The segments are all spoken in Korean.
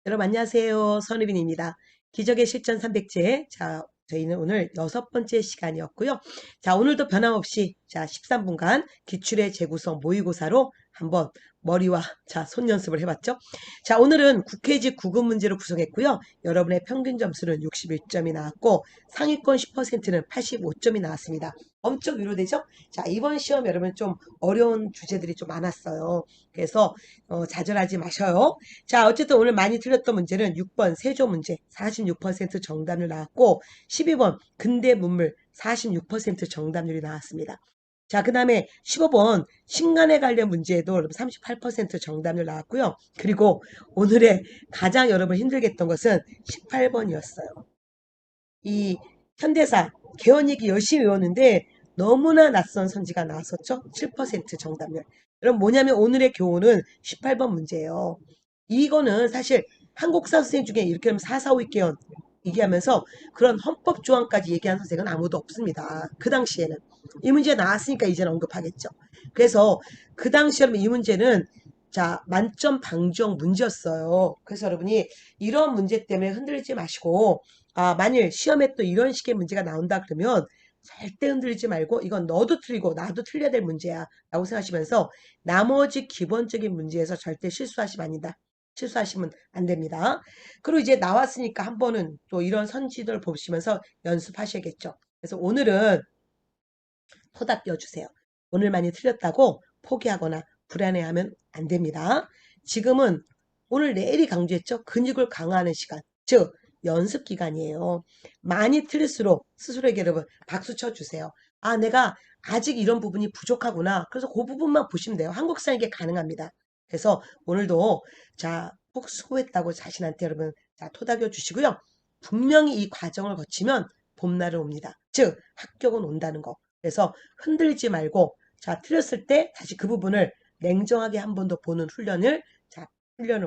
여러분 안녕하세요. 선유빈입니다. 기적의 실전 300제. 저희는 오늘 6번째 시간이었고요. 오늘도 변함없이 13분간 기출의 재구성 모의고사로 한번 머리와 손 연습을 해봤죠. 오늘은 국회지 구급 문제로 구성했고요. 여러분의 평균 점수는 61점이 나왔고 상위권 10%는 85점이 나왔습니다. 엄청 위로되죠? 이번 시험 여러분 좀 어려운 주제들이 좀 많았어요. 그래서 좌절하지 마셔요. 어쨌든 오늘 많이 틀렸던 문제는 6번 세조 문제 46% 정답률 나왔고 12번 근대 문물 46% 정답률이 나왔습니다. 그 다음에 15번 신간에 관련 문제에도 38% 정답률 나왔고요. 그리고 오늘의 가장 여러분 힘들게 했던 것은 18번이었어요. 이 현대사 개헌얘기 열심히 외웠는데 너무나 낯선 선지가 나왔었죠. 7% 정답률. 여러분 뭐냐면 오늘의 교훈은 18번 문제예요. 이거는 사실 한국사 선생 중에 이렇게 하면 445 개헌 얘기하면서 그런 헌법 조항까지 얘기한 선생은 아무도 없습니다. 그 당시에는. 이 문제 나왔으니까 이제는 언급하겠죠. 그래서 그 당시에 이 문제는 만점 방지형 문제였어요. 그래서 여러분이 이런 문제 때문에 흔들리지 마시고 만일 시험에 또 이런 식의 문제가 나온다 그러면 절대 흔들리지 말고 이건 너도 틀리고 나도 틀려야 될 문제야 라고 생각하시면서 나머지 기본적인 문제에서 절대 실수하시면 아니다. 실수하시면 안 됩니다. 그리고 이제 나왔으니까 한 번은 또 이런 선지들 보시면서 연습하셔야겠죠. 그래서 오늘은 토닥 띄워주세요. 오늘 많이 틀렸다고 포기하거나 불안해하면 안 됩니다. 지금은 오늘 내일이 강조했죠. 근육을 강화하는 시간. 즉 연습 기간이에요. 많이 틀릴수록 스스로에게 여러분 박수 쳐주세요. 내가 아직 이런 부분이 부족하구나. 그래서 그 부분만 보시면 돼요. 한국사에게 가능합니다. 그래서 오늘도 꼭 수고했다고 자신한테 여러분 토닥여 주시고요. 분명히 이 과정을 거치면 봄날은 옵니다. 즉 합격은 온다는 거. 그래서 흔들리지 말고 틀렸을 때 다시 그 부분을 냉정하게 한 번 더 보는 훈련을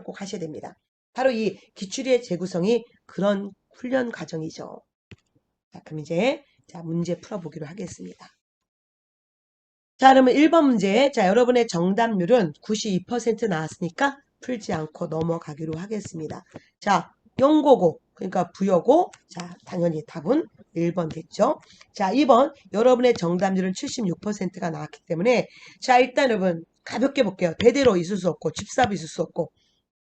꼭 하셔야 됩니다. 바로 이 기출의 재구성이 그런 훈련 과정이죠. 그럼 이제 문제 풀어보기로 하겠습니다. 그러면 1번 문제. 여러분의 정답률은 92% 나왔으니까 풀지 않고 넘어가기로 하겠습니다. 영고고, 그러니까 부여고. 당연히 답은 1번 됐죠. 2번. 여러분의 정답률은 76%가 나왔기 때문에 일단 여러분 가볍게 볼게요. 대대로 있을 수 없고 집사부 있을 수 없고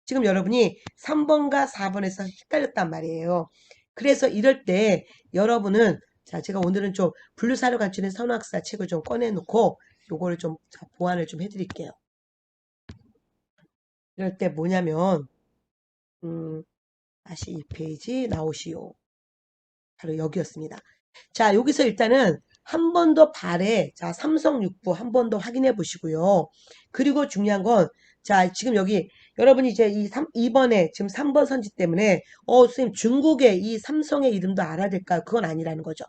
지금 여러분이 3번과 4번에서 헷갈렸단 말이에요. 그래서 이럴 때 여러분은 제가 오늘은 좀 분류사료 갖추는 선학사 책을 좀 꺼내놓고 요거를 좀 보완을 좀 해드릴게요. 이럴 때 뭐냐면 다시 이 페이지 나오시오. 바로 여기였습니다. 여기서 일단은 한 번 더 발에 삼성 6부 한 번 더 확인해 보시고요. 그리고 중요한 건 지금 여기 여러분이 이제 2번에 지금 3번 선지 때문에 선생님 중국의 이 삼성의 이름도 알아야 될까요? 그건 아니라는 거죠.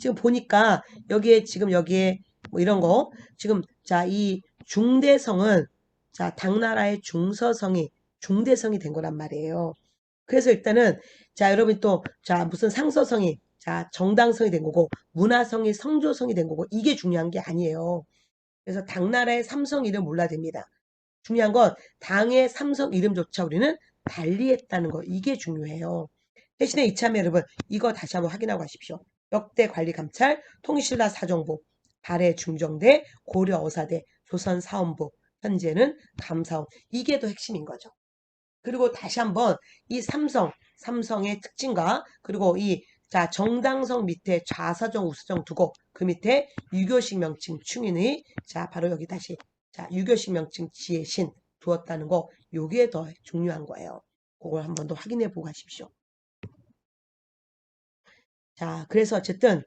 지금 보니까 여기에 뭐 이런 거 지금 이 중대성은 당나라의 중대성이 된 거란 말이에요. 그래서 일단은 여러분 또 무슨 상서성이 정당성이 된 거고 문화성이 성조성이 된 거고 이게 중요한 게 아니에요. 그래서 당나라의 삼성 이름 몰라야 됩니다. 중요한 건 당의 삼성 이름조차 우리는 달리했다는 거 이게 중요해요. 대신에 이참에 여러분 이거 다시 한번 확인하고 가십시오. 역대 관리감찰, 통일신라 사정부, 발해 중정대, 고려 어사대, 조선 사원부, 현재는 감사원 이게 더 핵심인 거죠. 그리고 다시 한번 이 삼성의 특징과 그리고 이 정당성 밑에 좌사정 우사정 두고 그 밑에 유교식 명칭 충인의 바로 여기 다시 유교식 명칭 지혜 신 두었다는 거 요게 더 중요한 거예요. 그걸 한번 더 확인해 보고 가십시오. 그래서 어쨌든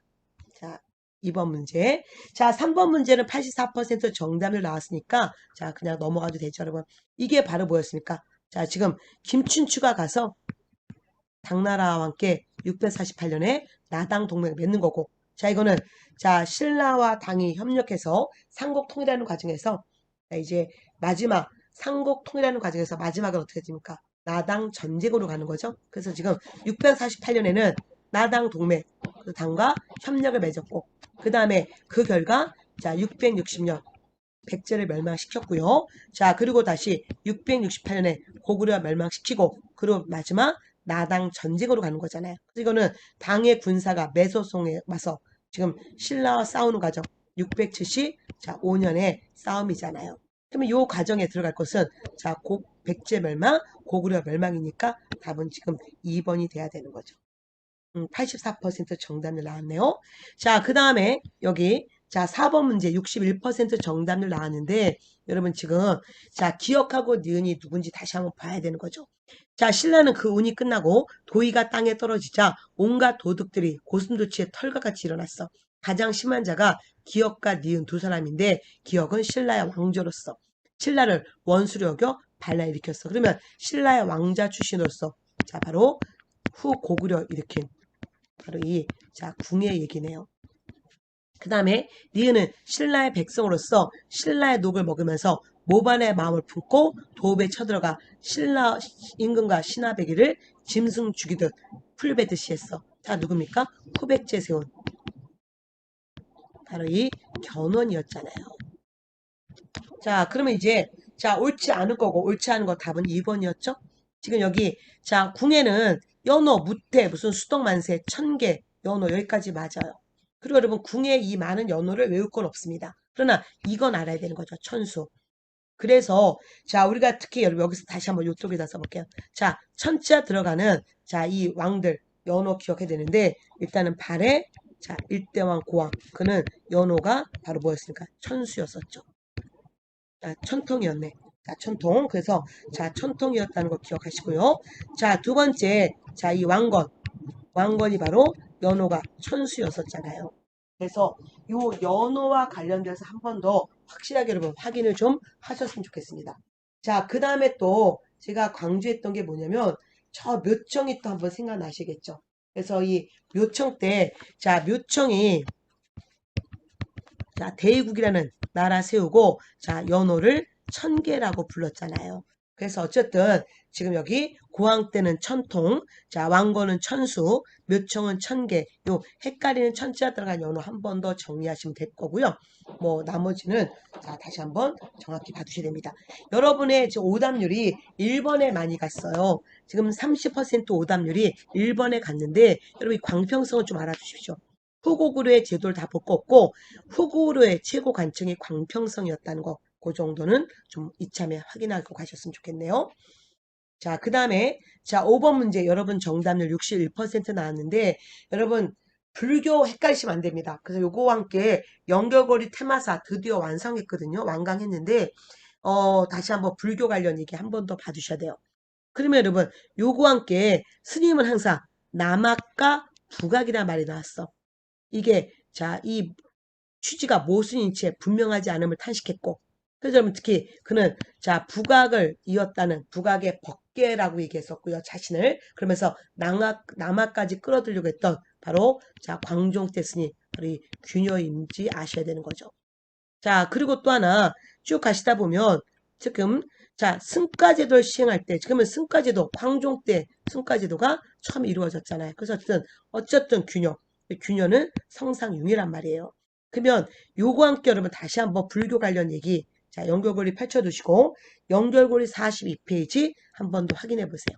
2번 문제. 3번 문제는 84% 정답을 나왔으니까 그냥 넘어가도 되죠, 여러분. 이게 바로 뭐였습니까? 지금 김춘추가 가서 당나라와 함께 648년에 나당 동맹을 맺는 거고 이거는 신라와 당이 협력해서 삼국 통일하는 과정에서 이제 마지막 삼국 통일하는 과정에서 마지막은 어떻게 됩니까? 나당 전쟁으로 가는 거죠. 그래서 지금 648년에는 나당 동맹 그 당과 협력을 맺었고 그 다음에 그 결과 660년 백제를 멸망시켰고요. 그리고 다시 668년에 고구려 멸망시키고 그리고 마지막 나당 전쟁으로 가는 거잖아요. 그래서 이거는 당의 군사가 매소송에 와서 지금 신라와 싸우는 과정 670, 자 5년의 싸움이잖아요. 그러면 이 과정에 들어갈 것은 자 백제 멸망, 고구려 멸망이니까 답은 지금 2번이 돼야 되는 거죠. 84% 정답률 나왔네요. 자, 그 다음에 여기 자 4번 문제 61% 정답률 나왔는데 여러분 지금 자 기억하고 니은이 누군지 다시 한번 봐야 되는 거죠. 자 신라는 그 운이 끝나고 도의가 땅에 떨어지자 온갖 도둑들이 고슴도치의 털과 같이 일어났어. 가장 심한 자가 기억과 니은 두 사람인데 기억은 신라의 왕조로서 신라를 원수로 여겨 반란일으켰어. 그러면 신라의 왕자 출신으로서 자 바로 후 고구려 일으킨 바로 이 자 궁의 얘기네요. 그 다음에 니은은 신라의 백성으로서 신라의 녹을 먹으면서 모반의 마음을 품고 도읍에 쳐들어가 신라 임금과 신하배기를 짐승 죽이듯 풀베듯이 했어. 자 누굽니까? 후백제 세운 바로 이 견훤이었잖아요. 자 그러면 이제 자 옳지 않을 거고 옳지 않은 거 답은 2번이었죠? 지금 여기 자 궁에는 연호, 무태, 무슨 수덕만세, 천계, 연호 여기까지 맞아요. 그리고 여러분 궁에 이 많은 연호를 외울 건 없습니다. 그러나 이건 알아야 되는 거죠. 천수. 그래서 자 우리가 특히 여러분 여기서 다시 한번 요쪽에다 써볼게요. 자 천자 들어가는 자 이 왕들 연호 기억해야 되는데 일단은 발해 자 일대왕 고왕 그는 연호가 바로 뭐였습니까? 천수였었죠. 자, 천통이었네. 자, 천통. 그래서 자, 천통이었다는 거 기억하시고요. 자, 두 번째. 자, 이 왕건. 왕건이 바로 연호가 천수였었잖아요. 그래서 요 연호와 관련돼서 한 번 더 확실하게 여러분 확인을 좀 하셨으면 좋겠습니다. 자, 그 다음에 또 제가 강조했던 게 뭐냐면 저 묘청이 또 한번 생각나시겠죠. 그래서 이 묘청 때, 자, 묘청이 자, 대의국이라는 나라 세우고 자, 연호를 천계라고 불렀잖아요. 그래서 어쨌든 지금 여기 고왕 때는 천통, 자, 왕건은 천수, 묘청은 천계, 요 헷갈리는 천자 들어간 연호 한 번 더 정리하시면 될 거고요. 뭐 나머지는 자, 다시 한번 정확히 봐두셔야 됩니다. 여러분의 오답률이 1번에 많이 갔어요. 지금 30% 오답률이 1번에 갔는데 여러분 이 광평성을 좀 알아두십시오. 후고구려의 제도를 다 볼 거 없고 후고구려의 최고 관청이 광평성이었다는 거 그 정도는 좀 이참에 확인하고 가셨으면 좋겠네요. 자, 그 다음에 자 5번 문제 여러분 정답률 61% 나왔는데 여러분 불교 헷갈리시면 안 됩니다. 그래서 요거와 함께 연결고리 테마사 드디어 완성했거든요. 완강했는데 다시 한번 불교 관련 얘기 한 번 더 봐주셔야 돼요. 그러면 여러분 요거와 함께 스님은 항상 남학과 북학이라는 말이 나왔어. 이게 자 이 취지가 모순인체 분명하지 않음을 탄식했고 그래서 여러분 특히 그는 자 북악을 이었다는 북악의 법계라고 얘기했었고요. 자신을 그러면서 남학까지 끌어들이려고 했던 바로 자 광종대 스님 바로 이 균여인지 아셔야 되는 거죠. 자 그리고 또 하나 쭉 가시다 보면 지금 자 승가제도를 시행할 때 지금은 승가제도 광종 때 승가제도가 처음 이루어졌잖아요. 그래서 어쨌든 균여는 성상융이란 말이에요. 그러면 요거 함께 여러분 다시 한번 불교 관련 얘기 자 연결고리 펼쳐두시고 연결고리 42페이지 한 번 더 확인해 보세요.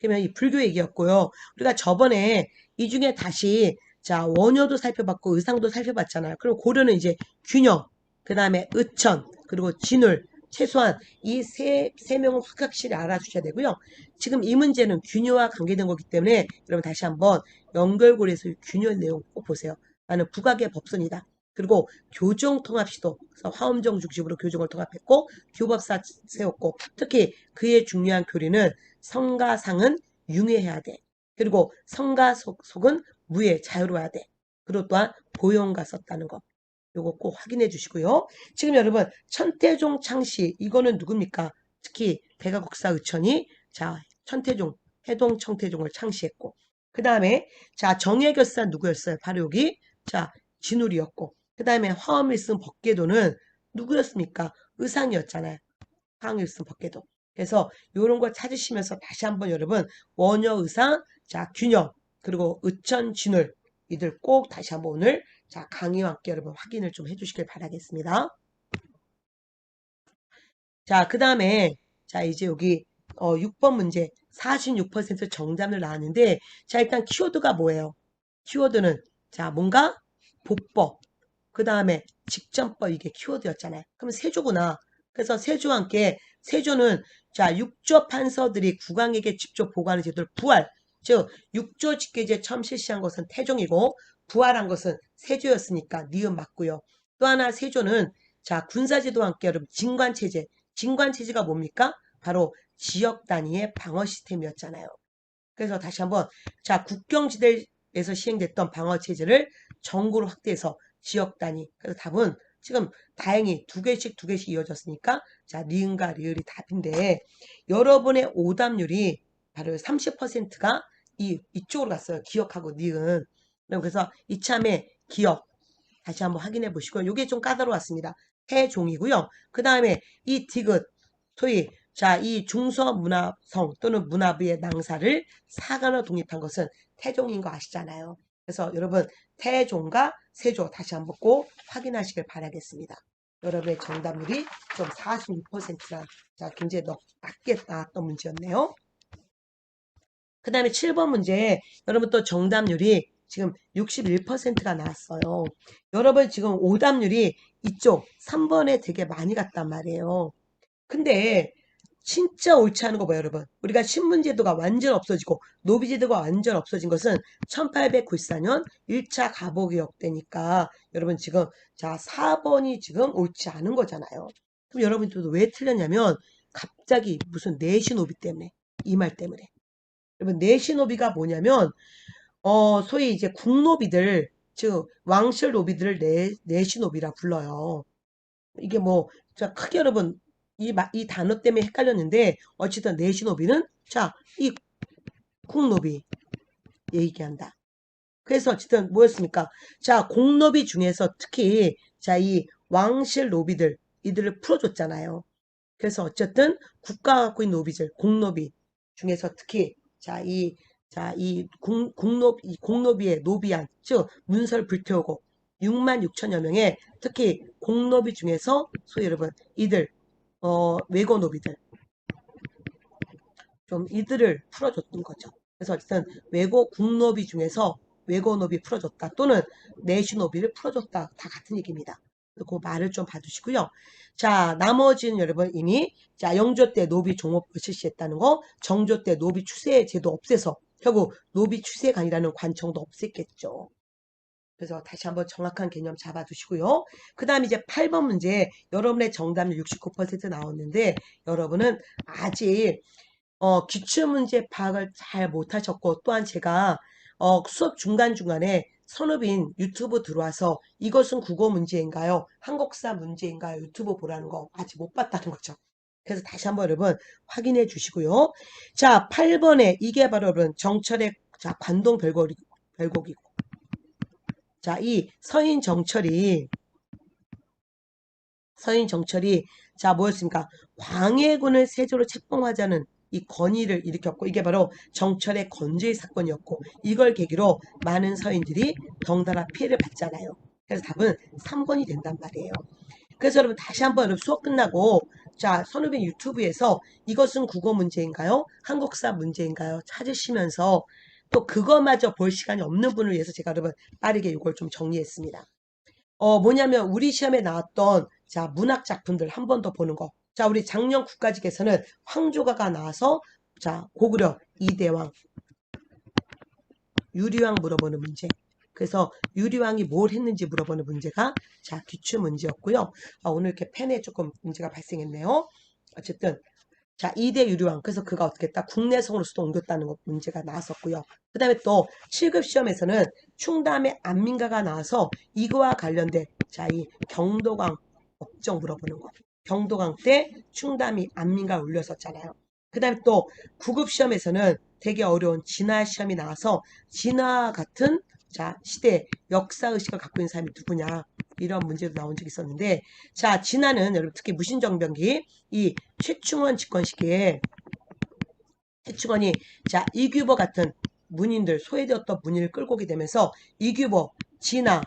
그러면 이 불교 얘기였고요. 우리가 저번에 이 중에 다시 자 원효도 살펴봤고 의상도 살펴봤잖아요. 그럼 고려는 이제 균형, 그 다음에 의천, 그리고 진울 최소한 이 세 명은 확실히 알아주셔야 되고요. 지금 이 문제는 균요와 관계된 거기 때문에 여러분 다시 한번 연결고리에서 균요 내용 꼭 보세요. 나는 국악의 법선이다. 그리고 교정통합시도 그래서 화엄정 중심으로 교정을 통합했고 교법사 세웠고 특히 그의 중요한 교리는 성가상은 융해해야 돼. 그리고 성가속은 무예 자유로워야 돼. 그리고 또한 보용가 썼다는 거. 요거 꼭 확인해 주시고요. 지금 여러분 천태종 창시 이거는 누굽니까? 특히 백아국사 의천이 자 천태종 해동 천태종을 창시했고 그 다음에 자 정예결사 누구였어요? 바로 여기 자 진울이었고 그 다음에 화엄을 쓴 법계도는 누구였습니까? 의상이었잖아요. 화엄을 쓴 법계도. 그래서 이런 거 찾으시면서 다시 한번 여러분 원효 의상 자 균형 그리고 의천 진울 이들 꼭 다시 한번 오늘 자, 강의와 함께 여러분 확인을 좀 해주시길 바라겠습니다. 자, 그 다음에, 자, 이제 여기, 6번 문제, 46% 정답을 나왔는데, 자, 일단 키워드가 뭐예요? 키워드는, 자, 뭔가, 보법, 그 다음에 직전법, 이게 키워드였잖아요. 그럼 세조구나. 그래서 세조와 함께, 세조는, 자, 육조 판서들이 국왕에게 직접 보고하는 제도를 부활, 즉, 육조 직계제 처음 실시한 것은 태종이고, 부활한 것은 세조였으니까, 니은 맞고요. 또 하나, 세조는, 자, 군사제도와 함께 여러분, 진관체제, 진관체제가 뭡니까? 바로 지역 단위의 방어 시스템이었잖아요. 그래서 다시 한번 자 국경지대에서 시행됐던 방어체제를 전국으로 확대해서 지역 단위. 그래서 답은 지금 다행히 두 개씩 이어졌으니까 자 리은과 리을이 답인데 여러분의 오답률이 바로 30%가 이쪽으로 갔어요. 기억하고 니은. 그래서 이참에 기억 다시 한번 확인해 보시고요. 이게 좀 까다로웠습니다. 태종이고요. 그 다음에 이 디귿, 소위 자, 이 중서문화성 또는 문화부의 낭사를 사관으로 독립한 것은 태종인 거 아시잖아요. 그래서 여러분 태종과 세조 다시 한번 꼭 확인하시길 바라겠습니다. 여러분의 정답률이 좀 46%나 자, 굉장히 낮게 나왔던 문제였네요. 그 다음에 7번 문제 여러분 또 정답률이 지금 61%가 나왔어요. 여러분 지금 오답률이 이쪽 3번에 되게 많이 갔단 말이에요. 근데 진짜 옳지 않은 거 봐요, 여러분. 우리가 신분제도가 완전 없어지고 노비제도가 완전 없어진 것은 1894년 1차 가보개혁 때니까 여러분 지금 자 4번이 지금 옳지 않은 거잖아요. 그럼 여러분들도 왜 틀렸냐면 갑자기 무슨 내시노비 때문에 이 말 때문에 여러분 내시노비가 뭐냐면 소위 이제 국노비들 즉 왕실 노비들을 내시노비라 불러요. 이게 뭐, 자, 크게 여러분, 이 단어 때문에 헷갈렸는데, 어쨌든 내시노비는, 자, 이 국노비 얘기한다. 그래서 어쨌든 뭐였습니까? 자, 공노비 중에서 특히, 자, 이 왕실 노비들, 이들을 풀어줬잖아요. 그래서 어쨌든 국가가 갖고 있는 노비들, 공노비 중에서 특히, 이 공노비의 노비한, 즉, 문서를 불태우고, 6만 6천여 명의 특히 공노비 중에서 소위 여러분 이들 외고 노비들 좀 이들을 풀어줬던 거죠. 그래서 어쨌든 외고 국노비 중에서 외고 노비 풀어줬다 또는 내시 노비를 풀어줬다 다 같은 얘기입니다. 그 말을 좀 봐주시고요. 자 나머지는 여러분 이미 자 영조 때 노비 종업을 실시했다는 거, 정조 때 노비 추세 제도 없애서 결국 노비 추세관이라는 관청도 없앴겠죠. 그래서 다시 한번 정확한 개념 잡아두시고요. 그 다음 이제 8번 문제 여러분의 정답률 69% 나왔는데 여러분은 아직 기출문제 파악을 잘 못하셨고 또한 제가 수업 중간중간에 선우빈 유튜브 들어와서 이것은 국어 문제인가요? 한국사 문제인가요? 유튜브 보라는 거 아직 못 봤다는 거죠. 그래서 다시 한번 여러분 확인해 주시고요. 자 8번에 이게 바로 여러분 정철의 자 관동 별곡이고 자, 이 서인정철이 자, 뭐였습니까? 광해군을 세조로 책봉하자는 이 건의를 일으켰고 이게 바로 정철의 건조의 사건이었고 이걸 계기로 많은 서인들이 덩달아 피해를 받잖아요. 그래서 답은 3번이 된단 말이에요. 그래서 여러분 다시 한번 여러분 수업 끝나고 자, 선후배 유튜브에서 이것은 국어 문제인가요? 한국사 문제인가요? 찾으시면서 또 그거마저 볼 시간이 없는 분을 위해서 제가 여러분 빠르게 이걸 좀 정리했습니다. 뭐냐면 우리 시험에 나왔던 자 문학 작품들 한 번 더 보는 거. 자 우리 작년 국가직에서는 황조가가 나와서 자 고구려 이대왕 유리왕 물어보는 문제. 그래서 유리왕이 뭘 했는지 물어보는 문제가 자 기출 문제였고요. 오늘 이렇게 펜에 조금 문제가 발생했네요. 어쨌든 자 2대 유리왕 그래서 그가 어떻게 했다 국내성으로서도 옮겼다는 것 문제가 나왔었고요. 그 다음에 또 7급 시험에서는 충담의 안민가가 나와서 이거와 관련된 자 이 경도강 업적 물어보는 거. 경도강 때 충담이 안민가 올렸었잖아요. 그 다음에 또 9급 시험에서는 되게 어려운 진화 시험이 나와서 진화 같은 자 시대 역사의식을 갖고 있는 사람이 누구냐 이런 문제도 나온 적이 있었는데 자 진화는 여러분 특히 무신정병기 이 최충원 집권 시기에 최충원이 자 이규보 같은 문인들 소외되었던 문인을 끌고 오게 되면서 이규보 진화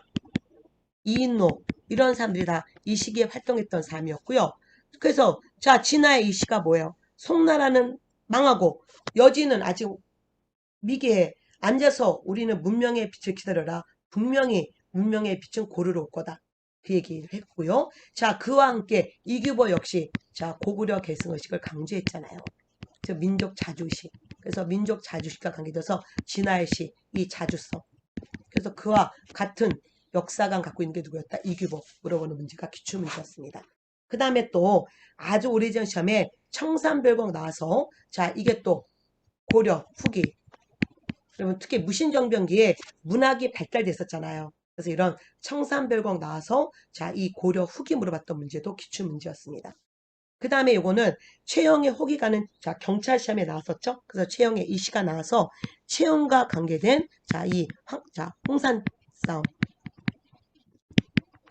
이인노 이런 사람들이 다 이 시기에 활동했던 사람이었고요. 그래서 자 진화의 이 시가 뭐예요? 송나라는 망하고 여진은 아직 미개에 앉아서 우리는 문명의 빛을 기다려라. 분명히 문명의 빛은 고르러 올 거다. 그 얘기를 했고요. 자 그와 함께 이규보 역시 자 고구려 계승의식을 강조했잖아요. 즉 민족 자주의식. 그래서 민족 자주의식과 관계돼서 진화의 시, 이 자주성. 그래서 그와 같은 역사관 갖고 있는 게 누구였다? 이규보. 물어보는 문제가 기출문제였습니다. 그 다음에 또 아주 오래전 시험에 청산별곡 나와서 자 이게 또 고려 후기 그러면 특히 무신정변기에 문학이 발달됐었잖아요. 그래서 이런 청산별곡 나와서 자 이 고려 후기 물어봤던 문제도 기출문제였습니다. 그 다음에 요거는 최영의 호기가는 자 경찰 시험에 나왔었죠. 그래서 최영의 이 시가 나와서 최영과 관계된 자 홍산 싸움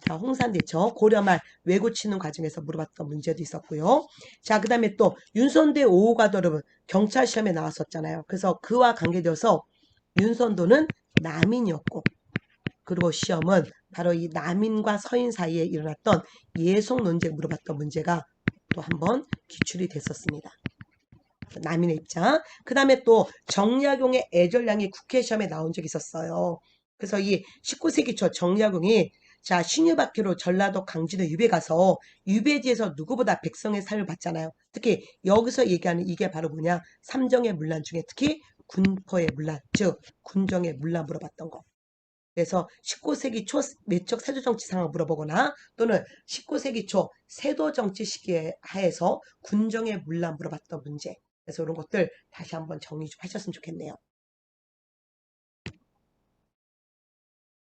자, 홍산대처 고려말 외고 치는 과정에서 물어봤던 문제도 있었고요. 자, 그 다음에 또 윤선대 오후가도 여러분 경찰 시험에 나왔었잖아요. 그래서 그와 관계되어서 윤선도는 남인이었고 그리고 시험은 바로 이 남인과 서인 사이에 일어났던 예속 논쟁 물어봤던 문제가 또 한번 기출이 됐었습니다. 남인의 입장. 그 다음에 또 정약용의 애절량이 국회 시험에 나온 적이 있었어요. 그래서 이 19세기 초 정약용이 자 신유박해로 전라도 강진도 유배 가서 유배지에서 누구보다 백성의 삶을 봤잖아요. 특히 여기서 얘기하는 이게 바로 뭐냐 삼정의 문란 중에 특히 군포의 문란 즉 군정의 문란 물어봤던 거. 그래서 19세기 초 내적 세조정치 상황 물어보거나 또는 19세기 초 세도정치 시기에 하에서 군정의 문란 물어봤던 문제. 그래서 이런 것들 다시 한번 정리 좀 하셨으면 좋겠네요.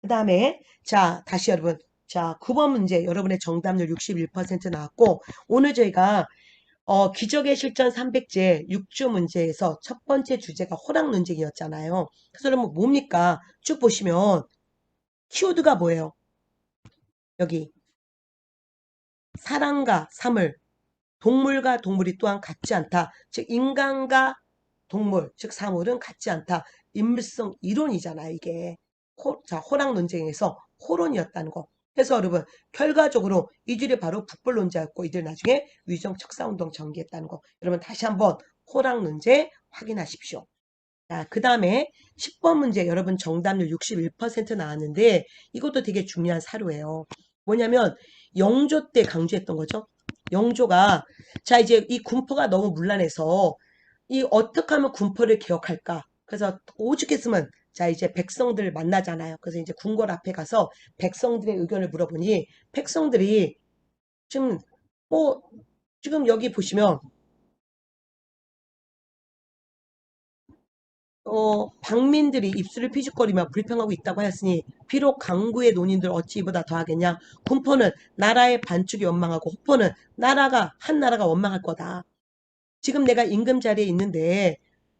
그 다음에 자 다시 여러분 자 9번 문제 여러분의 정답률 61% 나왔고 오늘 저희가 기적의 실전 300제 6주 문제에서 첫 번째 주제가 호락 논쟁이었잖아요. 그래서 여러분 뭡니까? 쭉 보시면 키워드가 뭐예요? 여기 사랑과 사물 동물과 동물이 또한 같지 않다. 즉 인간과 동물, 즉 사물은 같지 않다. 인물성 이론이잖아요. 이게 자 호락 논쟁에서 호론이었다는 거. 그래서 여러분 결과적으로 이들이 바로 북벌론자였고 이들 나중에 위정 척사운동 전개했다는 거. 여러분 다시 한번 호락 논쟁 확인하십시오. 자, 그 다음에 10번 문제 여러분 정답률 61% 나왔는데 이것도 되게 중요한 사료예요. 뭐냐면 영조 때 강조했던 거죠. 영조가 자 이제 이 군포가 너무 문란해서 이 어떻게 하면 군포를 개혁할까? 그래서 오죽했으면 자 이제 백성들 만나잖아요. 그래서 이제 궁궐 앞에 가서 백성들의 의견을 물어보니 백성들이 지금 뭐 지금 여기 보시면 방민들이 입술을 피죽거리며 불평하고 있다고 하였으니 비록 강구의 논인들 어찌 이보다 더하겠냐. 군포는 나라의 반축이 원망하고 호포는 한 나라가 원망할 거다. 지금 내가 임금 자리에 있는데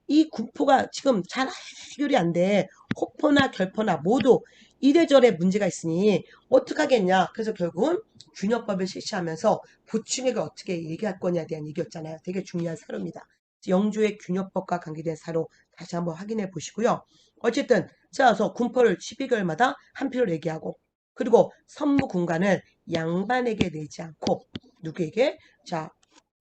이 군포가 지금 잘 해결이 안 돼. 호포나 결포나 모두 이래저래 문제가 있으니 어떡하겠냐. 그래서 결국은 균형법을 실시하면서 보충액을 어떻게 얘기할 거냐에 대한 얘기였잖아요. 되게 중요한 사료입니다. 영조의 균형법과 관계된 사료 다시 한번 확인해 보시고요. 어쨌든 자서 군포를 12개월마다 한 표를 얘기하고 그리고 선무 군관을 양반에게 내지 않고 누구에게 자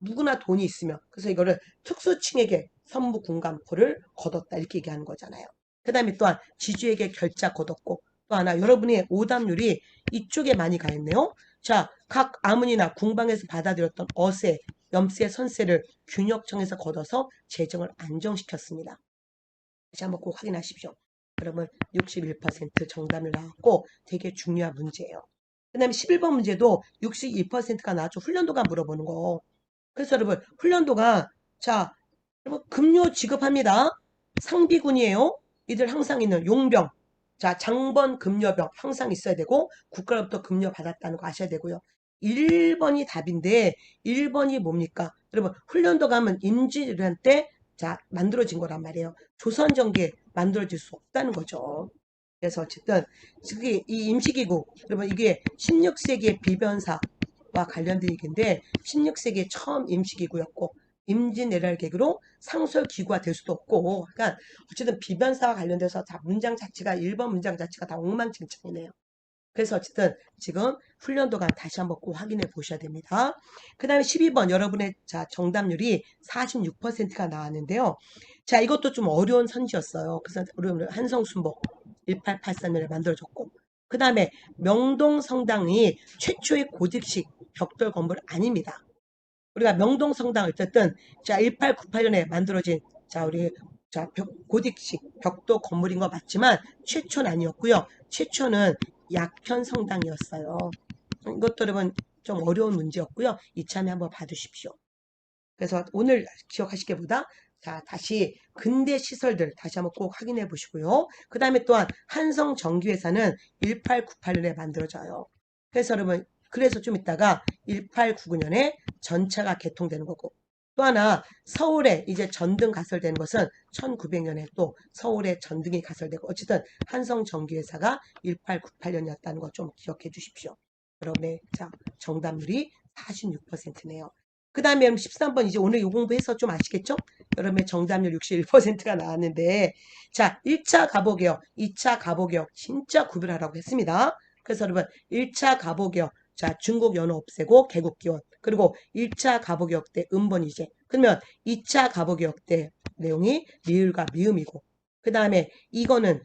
누구나 돈이 있으면 그래서 이거를 특수층에게 선무 군관포를 거뒀다 이렇게 얘기하는 거잖아요. 그 다음에 또한 지주에게 결자 거뒀고 또 하나 여러분의 오답률이 이쪽에 많이 가 있네요. 자, 각 아문이나 궁방에서 받아들였던 어세, 염세, 선세를 균역청에서 걷어서 재정을 안정시켰습니다. 다시 한번 꼭 확인하십시오. 그러면 61% 정답을 나왔고 되게 중요한 문제예요. 그 다음에 11번 문제도 62%가 나왔죠. 훈련도가 물어보는 거. 그래서 여러분 훈련도가 자 여러분 급료 지급합니다. 상비군이에요. 이들 항상 있는 용병. 자 장번 급료병 항상 있어야 되고 국가로부터 급료 받았다는 거 아셔야 되고요. 1번이 답인데 1번이 뭡니까? 여러분 훈련도 가면 임진왜란 때 자 만들어진 거란 말이에요. 조선정기에 만들어질 수 없다는 거죠. 그래서 어쨌든 이 임시기구 여러분 이게 16세기의 비변사와 관련된 얘기인데 16세기에 처음 임시기구였고 임진왜란을 계기로 상설기구가 될 수도 없고 그러니까 어쨌든 비변사와 관련돼서 다 문장 자체가 1번 문장 자체가 다 엉망진창이네요. 그래서 어쨌든 지금 훈련도가 다시 한번 꼭 확인해 보셔야 됩니다. 그 다음에 12번 여러분의 자 정답률이 46%가 나왔는데요. 자 이것도 좀 어려운 선지였어요. 그래서 우리 한성순복 1883년에 만들어졌고 그 다음에 명동성당이 최초의 고딕식 벽돌 건물 아닙니다. 우리가 명동성당 어쨌든 자 1898년에 만들어진 자 우리 자 고딕식 벽돌 건물인 거 맞지만 최초는 아니었고요. 최초는 약현성당이었어요. 이것도 여러분 좀 어려운 문제였고요. 이참에 한번 봐두십시오. 그래서 오늘 기억하시기보다 자 다시 근대 시설들 다시 한번 꼭 확인해 보시고요. 그 다음에 또한 한성전기회사는 1898년에 만들어져요. 그래서 여러분 그래서 좀 이따가 1899년에 전차가 개통되는 거고 또 하나 서울에 이제 전등 가설되는 것은 1900년에 또 서울에 전등이 가설되고 어쨌든 한성전기회사가 1898년이었다는 거 좀 기억해 주십시오. 여러분의 자 정답률이 46%네요. 그 다음에 여러분 13번 이제 오늘 요 공부해서 좀 아시겠죠? 여러분의 정답률 61%가 나왔는데 자 1차 가보개혁, 2차 가보개혁 진짜 구별하라고 했습니다. 그래서 여러분 1차 가보개혁 자 중국 연호 없애고 개국 기원 그리고 1차 가보개혁 때 음번이제 그러면 2차 가보개혁 때 내용이 리을과 미음이고 그 다음에 이거는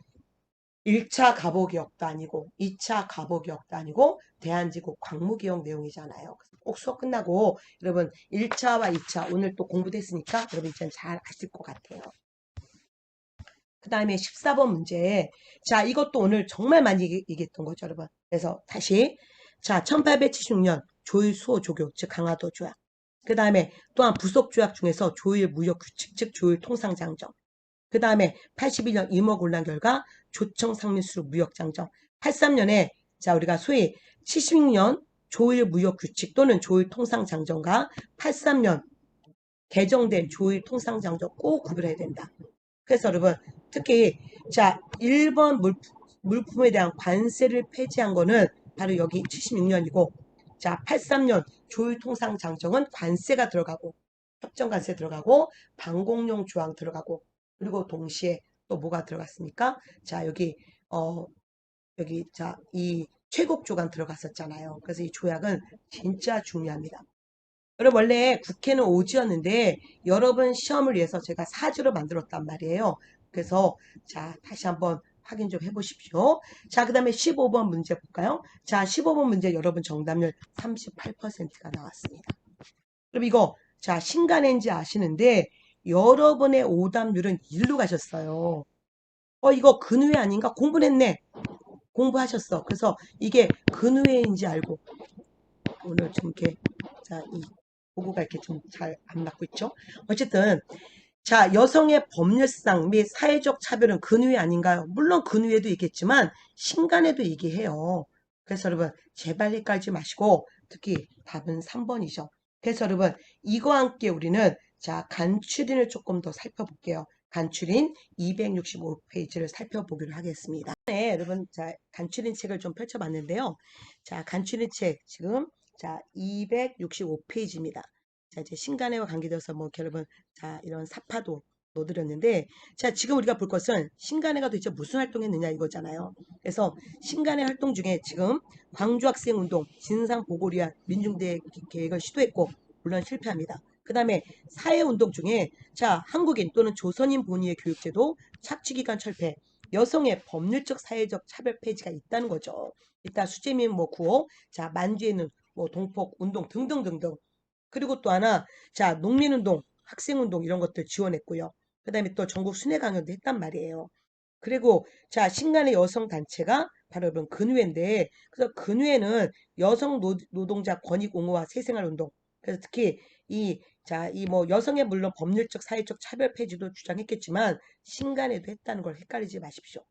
1차 가보기역도 아니고 2차 가보기역도 아니고 대한제국 광무개혁 내용이잖아요. 꼭 수업 끝나고 여러분 1차와 2차 오늘 또 공부됐으니까 여러분 이제는 잘 아실 것 같아요. 그 다음에 14번 문제. 자 이것도 오늘 정말 많이 얘기했던 거죠 여러분. 그래서 다시 자 1876년 조일 수호 조교 즉 강화도 조약. 그 다음에 또한 부속 조약 중에서 조일 무역 규칙 즉 조일 통상장정. 그 다음에 81년 임원곤란 결과 조청 상민수로 무역장정 83년에 자 우리가 소위 76년 조일 무역규칙 또는 조일 통상장정과 83년 개정된 조일 통상장정 꼭 구별해야 된다. 그래서 여러분 특히 자 1번 물품에 대한 관세를 폐지한 거는 바로 여기 76년이고 자 83년 조일 통상장정은 관세가 들어가고 협정관세 들어가고 방공용 조항 들어가고 그리고 동시에 또 뭐가 들어갔습니까? 자 여기 자 이 최국 조간 들어갔었잖아요. 그래서 이 조약은 진짜 중요합니다. 여러분 원래 국회는 오지였는데 여러분 시험을 위해서 제가 사주로 만들었단 말이에요. 그래서 자 다시 한번 확인 좀 해보십시오. 자 그 다음에 15번 문제 볼까요? 자 15번 문제 여러분 정답률 38%가 나왔습니다. 그럼 이거 자 신간인지 아시는데 여러분의 오답률은 1로 가셨어요. 이거 근후회 아닌가? 공부를 했네. 공부하셨어. 그래서 이게 근후회인지 알고 오늘 좀 이렇게 자 이 보고가 이렇게 좀 잘 안 맞고 있죠. 어쨌든 자 여성의 법률상 및 사회적 차별은 근후회 아닌가요? 물론 근후회도 있겠지만 신간에도 얘기해요. 그래서 여러분 제발 헷갈리지 마시고 특히 답은 3번이죠. 그래서 여러분 이거와 함께 우리는 자 간추린을 조금 더 살펴볼게요. 간추린 265페이지를 살펴보기로 하겠습니다. 네, 여러분 자 간추린 책을 좀 펼쳐봤는데요. 자 간추린 책 지금 자 265페이지입니다. 자 이제 신간회와 관계돼서 뭐 여러분 자 이런 사파도 넣어드렸는데 자 지금 우리가 볼 것은 신간회가 도대체 무슨 활동했느냐 이거잖아요. 그래서 신간회 활동 중에 지금 광주학생운동, 진상보고위한 민중대 계획을 시도했고 물론 실패합니다. 그 다음에 사회운동 중에 자 한국인 또는 조선인 본위의 교육제도, 착취기관 철폐, 여성의 법률적 사회적 차별 폐지가 있다는 거죠. 이따 수재민 뭐 구호, 자 만주에는 뭐 동폭 운동 등등등등. 그리고 또 하나 자 농민운동, 학생운동 이런 것들 지원했고요. 그 다음에 또 전국 순회 강연도 했단 말이에요. 그리고 자 신간의 여성 단체가 바로 이런 근회인데 그래서 근회는 여성 노동자 권익 옹호와 새생활 운동 그래서 특히 이 뭐 여성의 물론 법률적 사회적 차별 폐지도 주장했겠지만 신간에도 했다는 걸 헷갈리지 마십시오.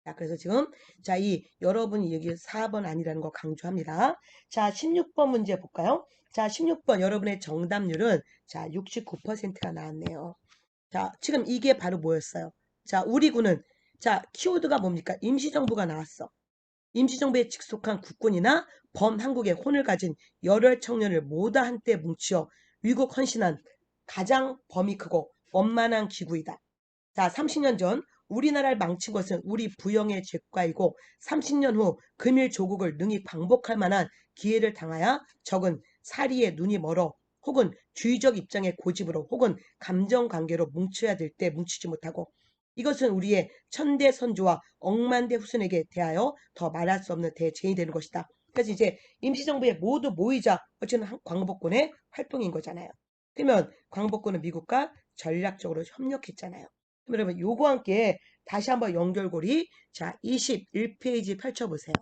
자, 그래서 지금 자, 이 여러분이 여기 4번 아니라는 거 강조합니다. 자, 16번 문제 볼까요? 자, 16번 여러분의 정답률은 자, 69%가 나왔네요. 자, 지금 이게 바로 뭐였어요? 자, 우리 군은 자, 키워드가 뭡니까? 임시정부가 나왔어. 임시정부에 직속한 국군이나 범한국의 혼을 가진 열혈 청년을 모두 한때 뭉치어 위국 헌신한 가장 범위 크고 원만한 기구이다. 자, 30년 전 우리나라를 망친 것은 우리 부영의 죄과이고 30년 후 금일 조국을 능히 광복할 만한 기회를 당하여 적은 사리에 눈이 멀어 혹은 주의적 입장의 고집으로 혹은 감정관계로 뭉쳐야 될 때 뭉치지 못하고 이것은 우리의 천대 선조와 억만대 후손에게 대하여 더 말할 수 없는 대죄인이 되는 것이다. 그래서 이제 임시정부에 모두 모이자 어쨌든 광복군의 활동인 거잖아요. 그러면 광복군은 미국과 전략적으로 협력했잖아요. 그럼 여러분 요거와 함께 다시 한번 연결고리 자 21페이지 펼쳐보세요.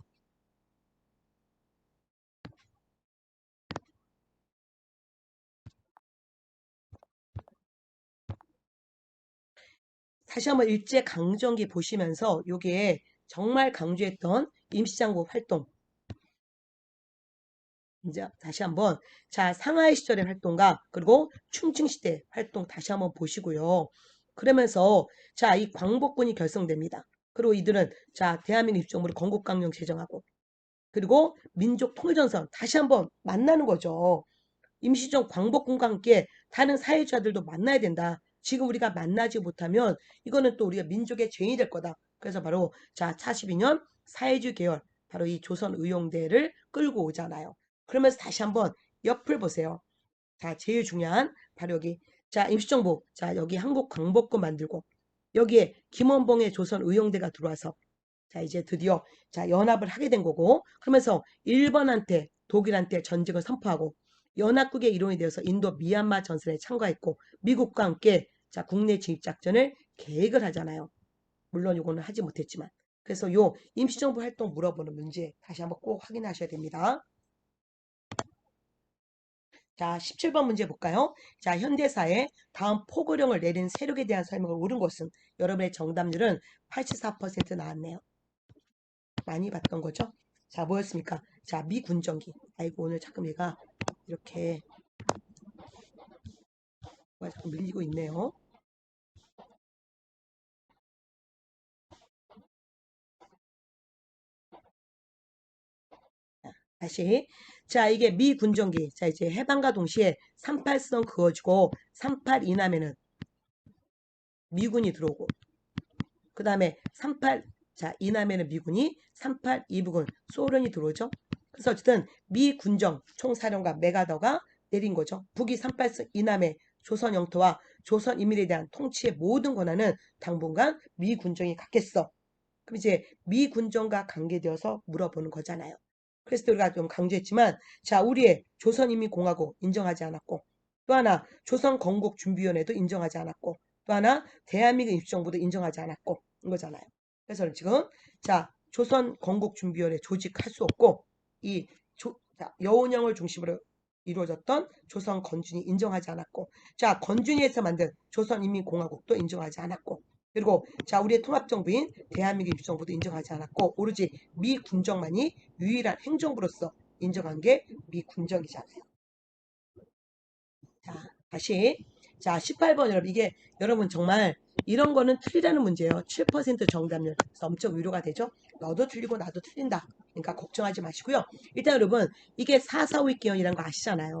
다시 한번 일제강점기 보시면서 요게 정말 강조했던 임시정부 활동 이제 다시 한번 자 상하이 시절의 활동과 그리고 충칭시대 활동 다시 한번 보시고요. 그러면서 자 이 광복군이 결성됩니다. 그리고 이들은 자 대한민국 입장으로 건국강령 제정하고 그리고 민족 통일전선 다시 한번 만나는 거죠. 임시정 광복군과 함께 다른 사회주자들도 만나야 된다. 지금 우리가 만나지 못하면 이거는 또 우리가 민족의 죄인이 될 거다. 그래서 바로 자 42년 사회주의 계열 바로 이 조선의용대를 끌고 오잖아요. 그러면서 다시 한번 옆을 보세요. 자 제일 중요한 바로 여기 자 임시정부 자 여기 한국 광복군 만들고 여기에 김원봉의 조선의용대가 들어와서 자 이제 드디어 자 연합을 하게 된 거고 그러면서 일본한테 독일한테 전쟁을 선포하고 연합국의 일원이 되어서 인도 미얀마 전선에 참가했고 미국과 함께 자 국내 진입 작전을 계획을 하잖아요. 물론 이거는 하지 못했지만 그래서 요 임시정부 활동 물어보는 문제 다시 한번 꼭 확인하셔야 됩니다. 자 17번 문제 볼까요? 자 현대사에 다음 포고령을 내린 세력에 대한 설명을 옳은 것은 여러분의 정답률은 84% 나왔네요. 많이 봤던 거죠. 자, 뭐였습니까? 자, 미군정기. 아이고, 오늘 자꾸 얘가 이렇게 자꾸 밀리고 있네요. 자, 다시. 자, 이게 미군정기. 자, 이제 해방과 동시에 38선 그어지고 38 이남에는 미군이 들어오고 그 다음에 38, 자, 이남에는 미군이 38 이북은 소련이 들어오죠. 그래서 어쨌든 미군정 총사령관 메가더가 내린 거죠. 북이 38선 이남의 조선 영토와 조선 인민에 대한 통치의 모든 권한은 당분간 미군정이 갖겠어. 그럼 이제 미군정과 관계되어서 물어보는 거잖아요. 그래서 우리가 좀 강조했지만 자 우리의 조선인민공화국 인정하지 않았고 또 하나 조선건국준비위원회도 인정하지 않았고 또 하나 대한민국 임시정부도 인정하지 않았고 이거잖아요. 그래서 지금 자 조선건국준비위원회 조직할 수 없고 이 자, 여운형을 중심으로 이루어졌던 조선 건준이 인정하지 않았고 자 건준이에서 만든 조선인민공화국도 인정하지 않았고 그리고 자 우리의 통합정부인 대한민국 임시정부도 인정하지 않았고 오로지 미군정만이 유일한 행정부로서 인정한 게 미군정이잖아요. 자 다시 자 18번 여러분 이게 여러분 정말 이런 거는 틀리라는 문제예요. 7% 정답률 그래서 엄청 위로가 되죠. 너도 틀리고 나도 틀린다. 그러니까 걱정하지 마시고요. 일단 여러분 이게 4.4.5 기원이라는 거 아시잖아요.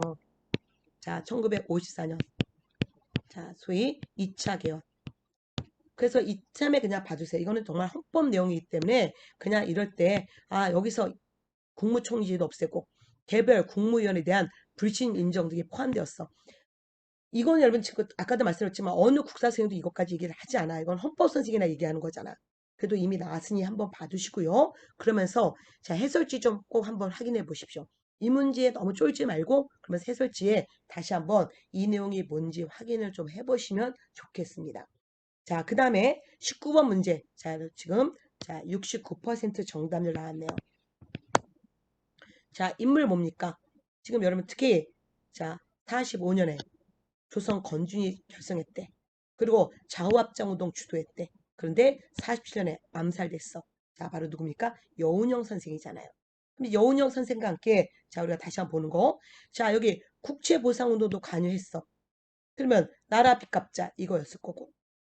자 1954년 자 소위 2차 개헌 그래서 이참에 그냥 봐주세요. 이거는 정말 헌법 내용이기 때문에 그냥 이럴 때, 아, 여기서 국무총리제도 없애고 개별 국무위원에 대한 불신 인정 등이 포함되었어. 이건 여러분 지금 아까도 말씀드렸지만 어느 국사 선생도 이것까지 얘기를 하지 않아. 이건 헌법 선생이나 얘기하는 거잖아. 그래도 이미 나왔으니 한번 봐두시고요. 그러면서 자 해설지 좀 꼭 한번 확인해 보십시오. 이 문제에 너무 쫄지 말고 그러면서 해설지에 다시 한번 이 내용이 뭔지 확인을 좀 해보시면 좋겠습니다. 자, 그 다음에 19번 문제. 자, 지금 자 69% 정답률 나왔네요. 자, 인물 뭡니까? 지금 여러분 특히 자 45년에 조선 건준이 결성했대. 그리고 좌우합장운동 주도했대. 그런데 47년에 암살됐어. 자, 바로 누굽니까? 여운형 선생이잖아요. 근데 여운형 선생과 함께 자 우리가 다시 한번 보는 거. 자, 여기 국채보상운동도 관여했어. 그러면 나라 빚갚자 이거였을 거고.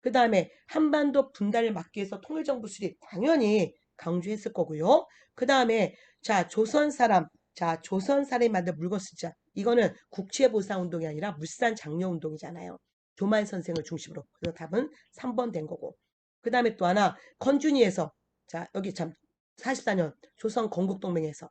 그 다음에 한반도 분단을 막기 위해서 통일정부 수립 당연히 강조했을 거고요. 그 다음에 자 조선 사람 자 조선 사람이 만든 물건 쓰자 이거는 국채보상운동이 아니라 물산 장려운동이잖아요. 조만 선생을 중심으로 그래서 답은 3번 된 거고 그 다음에 또 하나 건준이에서 자 여기 참 44년 조선 건국동맹에서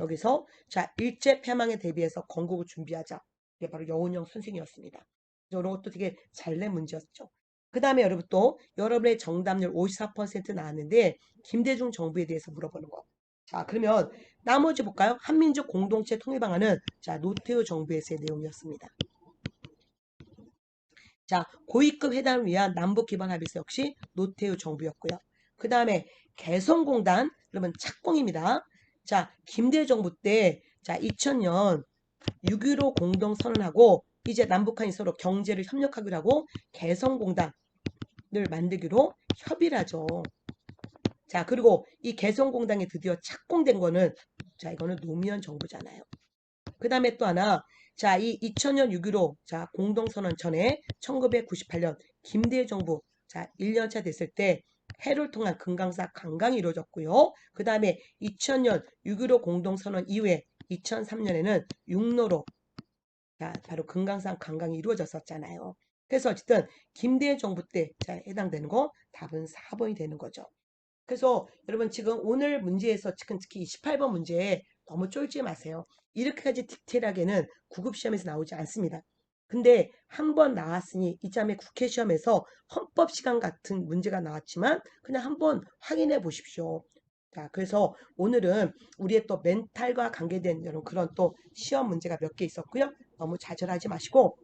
여기서 자 일제 패망에 대비해서 건국을 준비하자. 이게 바로 여운형 선생이었습니다. 이런 것도 되게 잘 낸 문제였죠. 그 다음에 여러분 또 여러분의 정답률 54% 나왔는데 김대중 정부에 대해서 물어보는 거. 자 그러면 나머지 볼까요? 한민족 공동체 통일 방안은 자 노태우 정부에서의 내용이었습니다. 자 고위급 회담을 위한 남북 기반 합의서 역시 노태우 정부였고요. 그 다음에 개성공단 그러면 착공입니다. 자 김대중 정부 때 자 2000년 6.15 공동선언하고 이제 남북한이 서로 경제를 협력하기로 하고 개성공단을 만들기로 협의를 하죠. 자 그리고 이 개성공단이 드디어 착공된 거는 자 이거는 노무현 정부잖아요. 그 다음에 또 하나 자 이 2000년 6.15 자 공동선언 전에 1998년 김대중 정부 자 1년차 됐을 때 해를 통한 금강산 관광이 이루어졌고요. 그 다음에 2000년 6.15 공동선언 이후에 2003년에는 육로로 자, 바로 금강산 관광이 이루어졌었잖아요. 그래서 어쨌든 김대중 정부 때 자, 해당되는 거 답은 4번이 되는 거죠. 그래서 여러분 지금 오늘 문제에서 특히 18번 문제에 너무 쫄지 마세요. 이렇게까지 디테일하게는 구급 시험에서 나오지 않습니다. 근데 한 번 나왔으니 이참에 국회 시험에서 헌법 시간 같은 문제가 나왔지만 그냥 한번 확인해 보십시오. 자, 그래서 오늘은 우리의 또 멘탈과 관계된 이런 그런 또 시험 문제가 몇 개 있었고요. 너무 좌절하지 마시고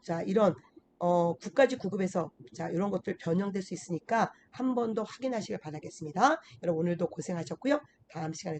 자, 이런 국가직 구급에서 자, 이런 것들 변형될 수 있으니까 한 번 더 확인하시길 바라겠습니다. 여러분 오늘도 고생하셨고요. 다음 시간에